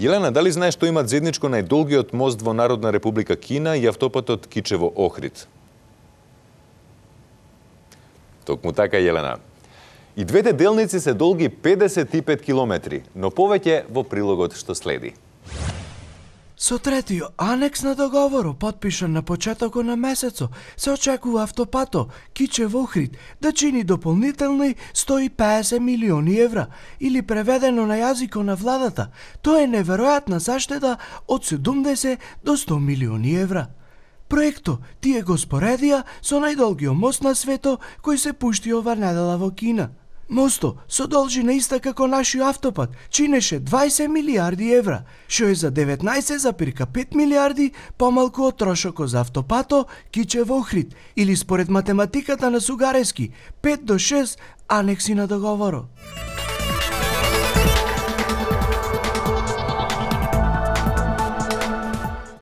Јелена, дали знаеш што имат заедничко најдолгиот мост во Народна република Кина и автопатот Кичево-Охрид? Токму така, Јелена. И двете делници се долги 55 километри, но повеќе во прилогот што следи. Со третиот анекс на договорот, потпишан на почетокот на месецот, се очекува автопато Кичево-Охрид да чини дополнителни 150 милиони евра, или преведено на јазикот на владата, тоа е неверојатна заштеда од 70 до 100 милиони евра. Проектот тие го споредија со најдолгиот мост на свето кој се пушти ова недела во Кина. Мостот со должина иста како нашиот автопат чинеше 20 милиарди евра, што е за 19,5 милиарди помалку од трошокот за автопато Кичево-Охрид, или според математиката на Сугарески 5 до 6 анекси на договорот.